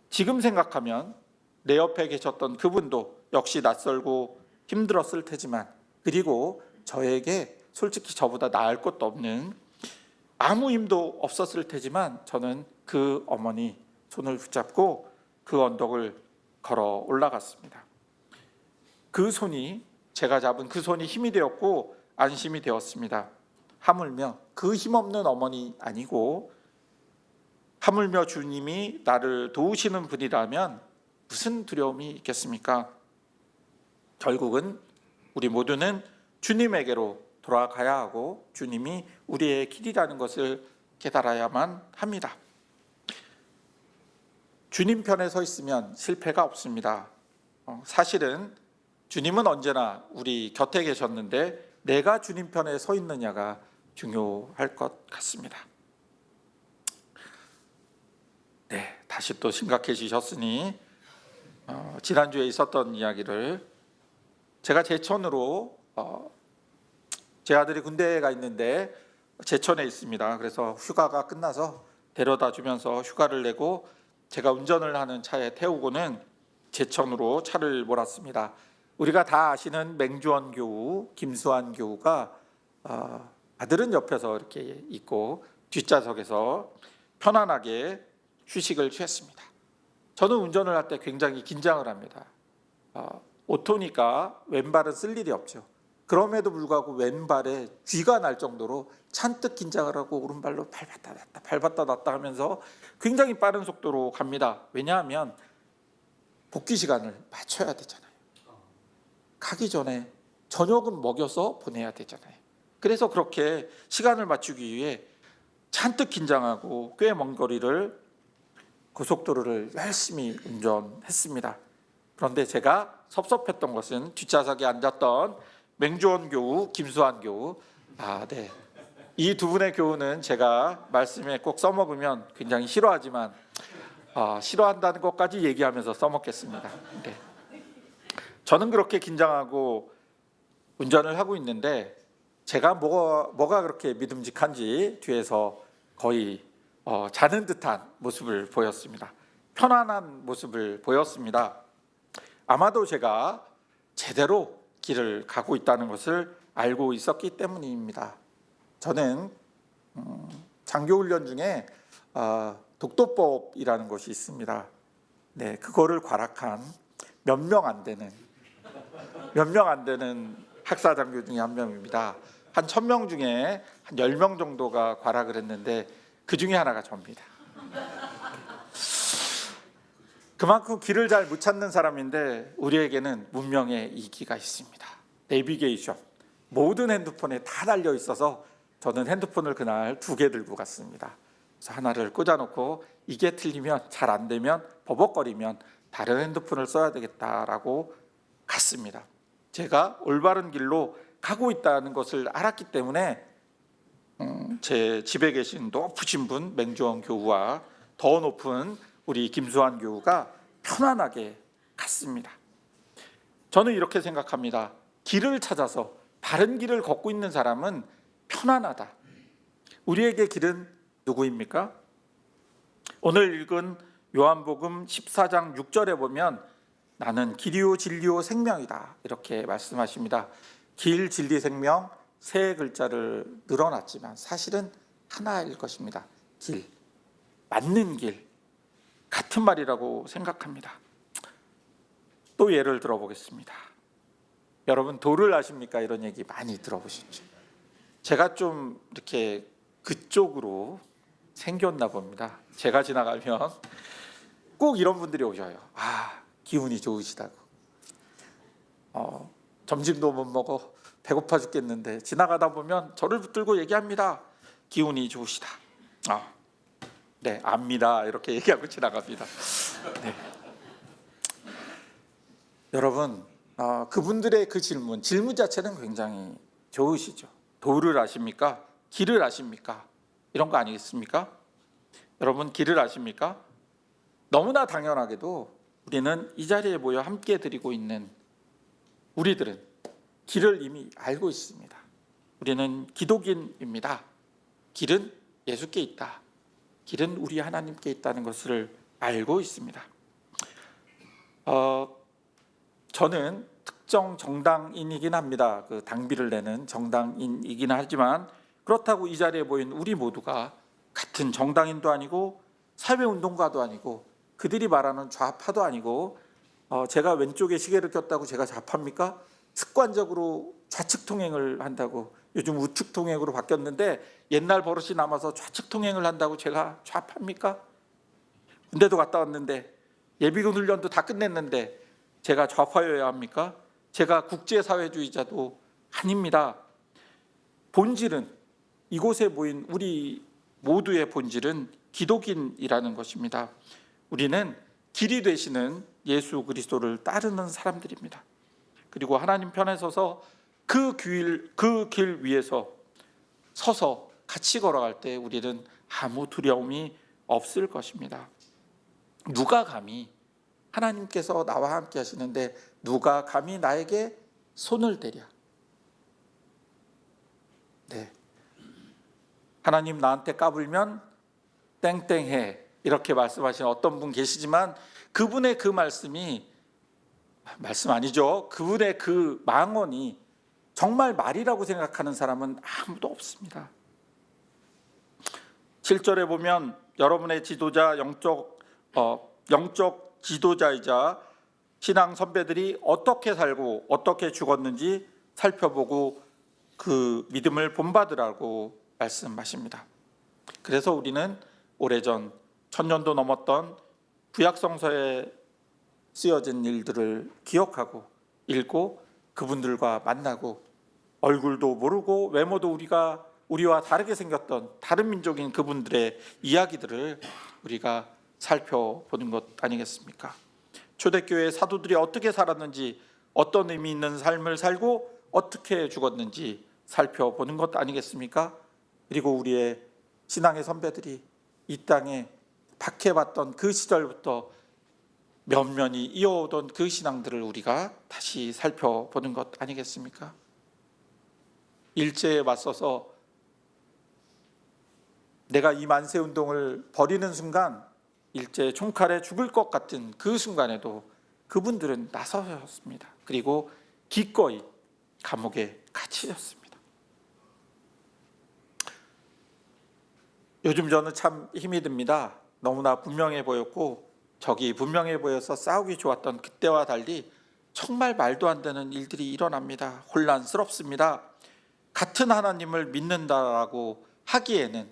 지금 생각하면 내 옆에 계셨던 그분도 역시 낯설고 힘들었을 테지만, 그리고 저에게 솔직히 저보다 나을 것도 없는 아무 힘도 없었을 테지만 저는 그 어머니 손을 붙잡고 그 언덕을 걸어 올라갔습니다. 그 손이, 제가 잡은 그 손이 힘이 되었고 안심이 되었습니다. 하물며 그 힘없는 어머니 아니고 하물며 주님이 나를 도우시는 분이라면 무슨 두려움이 있겠습니까? 결국은 우리 모두는 주님에게로 돌아가야 하고 주님이 우리의 길이라는 것을 깨달아야만 합니다. 주님 편에 서 있으면 실패가 없습니다. 사실은 주님은 언제나 우리 곁에 계셨는데 내가 주님 편에 서 있느냐가 중요할 것 같습니다. 네, 다시 또 심각해지셨으니 지난주에 있었던 이야기를 제가 제천으로 제 아들이 군대가 있는데 제천에 있습니다. 그래서 휴가가 끝나서 데려다 주면서 휴가를 내고 제가 운전을 하는 차에 태우고는 제천으로 차를 몰았습니다. 우리가 다 아시는 맹주원 교우, 김수환 교우가 아들은 옆에서 이렇게 있고 뒷좌석에서 편안하게 휴식을 취했습니다. 저는 운전을 할 때 굉장히 긴장을 합니다. 오토니까 왼발은 쓸 일이 없죠. 그럼에도 불구하고 왼발에 쥐가 날 정도로 잔뜩 긴장을 하고 오른발로 밟았다 놨다 하면서 굉장히 빠른 속도로 갑니다. 왜냐하면 복귀 시간을 맞춰야 되잖아요. 가기 전에 저녁은 먹여서 보내야 되잖아요. 그래서 그렇게 시간을 맞추기 위해 잔뜩 긴장하고 꽤 먼 거리를 고속도로를 열심히 운전했습니다. 그런데 제가 섭섭했던 것은 뒷좌석에 앉았던 맹주원 교우, 김수환 교우, 이 두 분의 교우는 제가 말씀에 꼭 써먹으면 굉장히 싫어하지만 싫어한다는 것까지 얘기하면서 써먹겠습니다. 네. 저는 그렇게 긴장하고 운전을 하고 있는데 제가 뭐가 그렇게 믿음직한지 뒤에서 거의 자는 듯한 모습을 보였습니다. 편안한 모습을 보였습니다. 아마도 제가 제대로 길을 가고 있다는 것을 알고 있었기 때문입니다. 저는 장교훈련 중에 독도법이라는 것이 있습니다. 네, 그거를 관학한 몇 명 안 되는 학사장교 중에 한 명입니다. 한 1000명 중에 한 10명 정도가 관학을 했는데 그 중에 하나가 저입니다. 그만큼 길을 잘 못 찾는 사람인데 우리에게는 문명의 이기가 있습니다. 내비게이션, 모든 핸드폰에 다 달려 있어서 저는 핸드폰을 그날 2개 들고 갔습니다. 그래서 하나를 꽂아놓고 이게 틀리면, 잘 안 되면, 버벅거리면 다른 핸드폰을 써야 되겠다라고 갔습니다. 제가 올바른 길로 가고 있다는 것을 알았기 때문에 제 집에 계신 높으신 분 맹주원 교우와 더 높은 우리 김수환 교우가 편안하게 갔습니다. 저는 이렇게 생각합니다. 길을 찾아서 바른 길을 걷고 있는 사람은 편안하다. 우리에게 길은 누구입니까? 오늘 읽은 요한복음 14장 6절에 보면 나는 길이요 진리요 생명이다 이렇게 말씀하십니다. 길, 진리, 생명 세 글자를 늘어놨지만 사실은 하나일 것입니다. 길, 맞는 길, 같은 말이라고 생각합니다. 또 예를 들어보겠습니다. 여러분 도를 아십니까? 이런 얘기 많이 들어보셨죠? 제가 좀 이렇게 그쪽으로 생겼나 봅니다. 제가 지나가면 꼭 이런 분들이 오셔요. 기운이 좋으시다고. 점심도 못 먹어 배고파 죽겠는데 지나가다 보면 저를 붙들고 얘기합니다. 기운이 좋으시다. 네, 압니다. 이렇게 얘기하고 지나갑니다. 네. 여러분, 그분들의 그 질문 자체는 굉장히 좋으시죠. 도를 아십니까? 길을 아십니까? 이런 거 아니겠습니까? 여러분, 길을 아십니까? 너무나 당연하게도 우리는 이 자리에 모여 함께 드리고 있는 우리들은 길을 이미 알고 있습니다. 우리는 기독인입니다. 길은 예수께 있다. 길은 우리 하나님께 있다는 것을 알고 있습니다. 저는 특정 정당인이긴 합니다. 그 당비를 내는 정당인이긴 하지만 그렇다고 이 자리에 모인 우리 모두가 같은 정당인도 아니고 사회운동가도 아니고 그들이 말하는 좌파도 아니고 제가 왼쪽에 시계를 꼈다고 제가 좌파입니까? 습관적으로 좌측 통행을 한다고 요즘 우측 통행으로 바뀌었는데 옛날 버릇이 남아서 좌측 통행을 한다고 제가 좌파입니까? 군대도 갔다 왔는데 예비군 훈련도 다 끝냈는데 제가 좌파여야 합니까? 제가 국제사회주의자도 아닙니다. 본질은 이곳에 모인 우리 모두의 본질은 기독인이라는 것입니다. 우리는 길이 되시는 예수 그리스도를 따르는 사람들입니다. 그리고 하나님 편에 서서 그 길 위에서 서서 같이 걸어갈 때 우리는 아무 두려움이 없을 것입니다. 누가 감히 하나님께서 나와 함께 하시는데 누가 감히 나에게 손을 대랴. 네. 하나님 나한테 까불면 땡땡해 이렇게 말씀하시는 어떤 분 계시지만 그분의 그 말씀 아니죠. 그분의 그 망언이 정말 말이라고 생각하는 사람은 아무도 없습니다. 7절에 보면 여러분의 지도자 영적 지도자이자 신앙 선배들이 어떻게 살고 어떻게 죽었는지 살펴보고 그 믿음을 본받으라고 말씀하십니다. 그래서 우리는 오래전 1000년도 넘었던 구약성서에 쓰여진 일들을 기억하고 읽고 그분들과 만나고 얼굴도 모르고 외모도 우리와 다르게 생겼던 다른 민족인 그분들의 이야기들을 우리가 살펴보는 것 아니겠습니까? 초대교회 사도들이 어떻게 살았는지 어떤 의미 있는 삶을 살고 어떻게 죽었는지 살펴보는 것 아니겠습니까? 그리고 우리의 신앙의 선배들이 이 땅에 박해받던 그 시절부터 면면이 이어오던 그 신앙들을 우리가 다시 살펴보는 것 아니겠습니까? 일제에 맞서서 내가 이 만세운동을 벌이는 순간 일제 총칼에 죽을 것 같은 그 순간에도 그분들은 나서셨습니다. 그리고 기꺼이 감옥에 갇히셨습니다. 요즘 저는 참 힘이 듭니다. 너무나 분명해 보였고 적이 분명해 보여서 싸우기 좋았던 그때와 달리 정말 말도 안 되는 일들이 일어납니다. 혼란스럽습니다. 같은 하나님을 믿는다라고 하기에는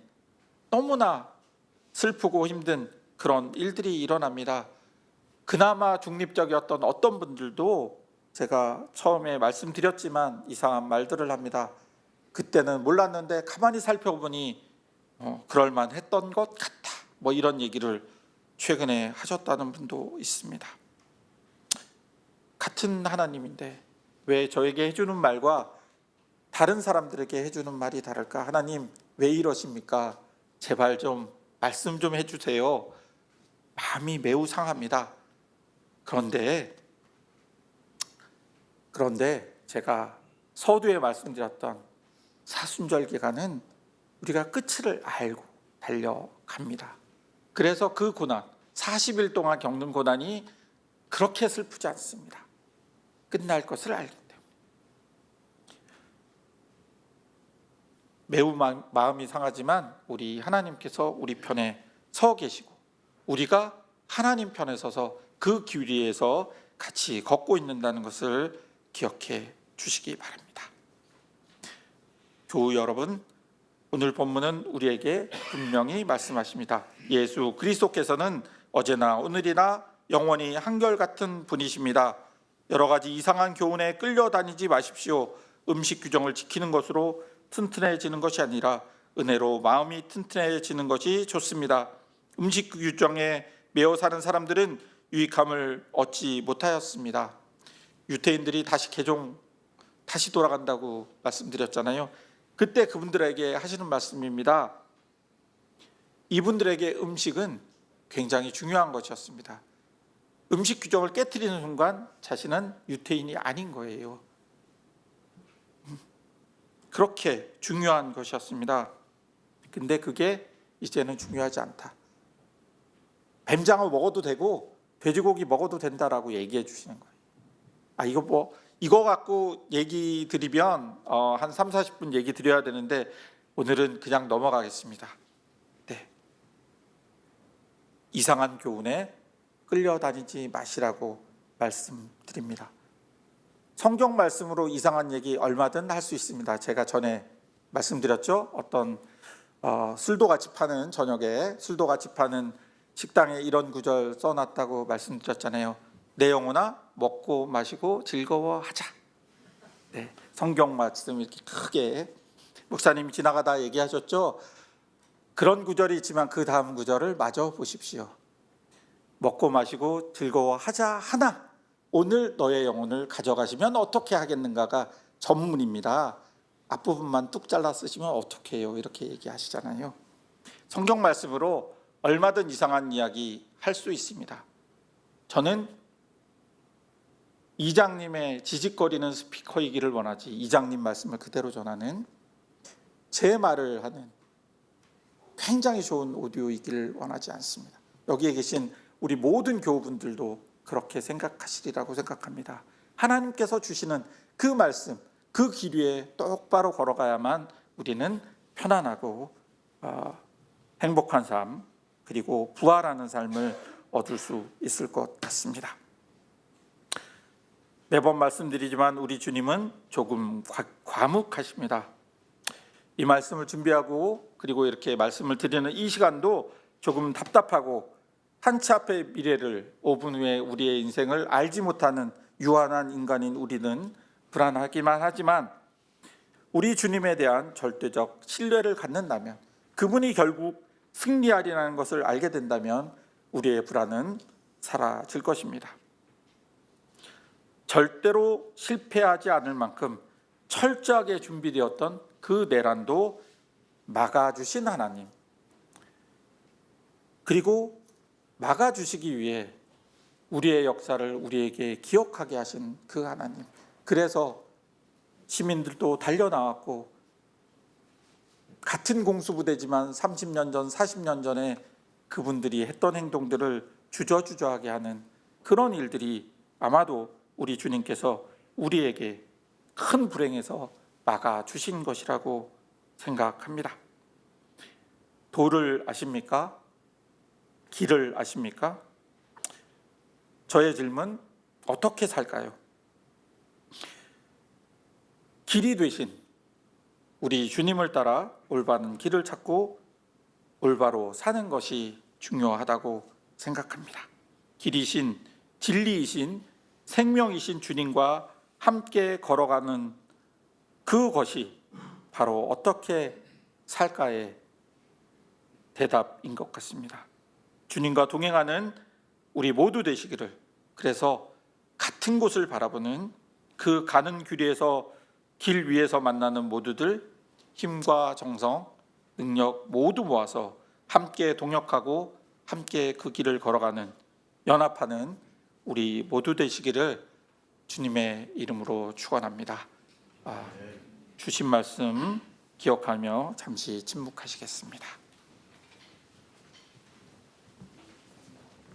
너무나 슬프고 힘든 그런 일들이 일어납니다. 그나마 중립적이었던 어떤 분들도 제가 처음에 말씀드렸지만 이상한 말들을 합니다. 그때는 몰랐는데 가만히 살펴보니 그럴만 했던 것 같다. 이런 얘기를 최근에 하셨다는 분도 있습니다. 같은 하나님인데 왜 저에게 해주는 말과 다른 사람들에게 해주는 말이 다를까? 하나님 왜 이러십니까? 제발 좀 말씀 좀 해주세요. 마음이 매우 상합니다. 그런데 제가 서두에 말씀드렸던 사순절 기간은 우리가 끝을 알고 달려갑니다. 그래서 그 고난, 40일 동안 겪는 고난이 그렇게 슬프지 않습니다. 끝날 것을 알기 때문에. 매우 마음이 상하지만 우리 하나님께서 우리 편에 서 계시고 우리가 하나님 편에 서서 그 길 위에서 같이 걷고 있는다는 것을 기억해 주시기 바랍니다. 교우 여러분, 오늘 본문은 우리에게 분명히 말씀하십니다. 예수 그리스도께서는 어제나 오늘이나 영원히 한결같은 분이십니다. 여러 가지 이상한 교훈에 끌려다니지 마십시오. 음식 규정을 지키는 것으로 튼튼해지는 것이 아니라 은혜로 마음이 튼튼해지는 것이 좋습니다. 음식 규정에 매어 사는 사람들은 유익함을 얻지 못하였습니다. 유태인들이 다시 돌아간다고 말씀드렸잖아요. 그때 그분들에게 하시는 말씀입니다. 이분들에게 음식은 굉장히 중요한 것이었습니다. 음식 규정을 깨트리는 순간 자신은 유태인이 아닌 거예요. 그렇게 중요한 것이었습니다. 근데 그게 이제는 중요하지 않다. 뱀장어 먹어도 되고 돼지고기 먹어도 된다라고 얘기해 주시는 거예요. 이거 갖고 얘기 드리면 한 3, 40분 얘기 드려야 되는데 오늘은 그냥 넘어가겠습니다. 네. 이상한 교훈에 끌려다니지 마시라고 말씀드립니다. 성경 말씀으로 이상한 얘기 얼마든 할 수 있습니다. 제가 전에 말씀드렸죠. 어떤 술도같이 파는 저녁에 술도같이 파는 식당에 이런 구절 써놨다고 말씀드렸잖아요. 내 영혼아 먹고 마시고 즐거워하자. 네, 성경 말씀 이렇게 크게 목사님이 지나가다 얘기하셨죠. 그런 구절이 있지만 그 다음 구절을 마저 보십시오. 먹고 마시고 즐거워하자 하나 오늘 너의 영혼을 가져가시면 어떻게 하겠는가가 전문입니다. 앞부분만 뚝 잘라 쓰시면 어떻게 해요? 이렇게 얘기하시잖아요. 성경 말씀으로 얼마든 이상한 이야기 할 수 있습니다. 저는 이장님의 지직거리는 스피커이기를 원하지 이장님 말씀을 그대로 전하는 제 말을 하는 굉장히 좋은 오디오이기를 원하지 않습니다. 여기에 계신 우리 모든 교우분들도 그렇게 생각하시리라고 생각합니다. 하나님께서 주시는 그 말씀, 그 길 위에 똑바로 걸어가야만 우리는 편안하고 행복한 삶 그리고 부활하는 삶을 얻을 수 있을 것 같습니다. 매번 말씀드리지만 우리 주님은 조금 과묵하십니다. 이 말씀을 준비하고 그리고 이렇게 말씀을 드리는 이 시간도 조금 답답하고 한치 앞의 미래를 5분 후에 우리의 인생을 알지 못하는 유한한 인간인 우리는 불안하기만 하지만 우리 주님에 대한 절대적 신뢰를 갖는다면 그분이 결국 승리하리라는 것을 알게 된다면 우리의 불안은 사라질 것입니다. 절대로 실패하지 않을 만큼 철저하게 준비되었던 그 내란도 막아주신 하나님, 그리고 막아주시기 위해 우리의 역사를 우리에게 기억하게 하신 그 하나님, 그래서 시민들도 달려나왔고 같은 공수부대지만 30년 전, 40년 전에 그분들이 했던 행동들을 주저주저하게 하는 그런 일들이 아마도 우리 주님께서 우리에게 큰 불행에서 막아주신 것이라고 생각합니다. 도를 아십니까? 길을 아십니까? 저의 질문, 어떻게 살까요? 길이 되신 우리 주님을 따라 올바른 길을 찾고 올바로 사는 것이 중요하다고 생각합니다. 길이신, 진리이신, 생명이신 주님과 함께 걸어가는 그것이 바로 어떻게 살까의 대답인 것 같습니다. 주님과 동행하는 우리 모두 되시기를, 그래서 같은 곳을 바라보는 그 가는 길에서 길 위에서 만나는 모두들 힘과 정성, 능력 모두 모아서 함께 동역하고 함께 그 길을 걸어가는 연합하는 우리 모두 되시기를 주님의 이름으로 축원합니다. 주신 말씀 기억하며 잠시 침묵하시겠습니다.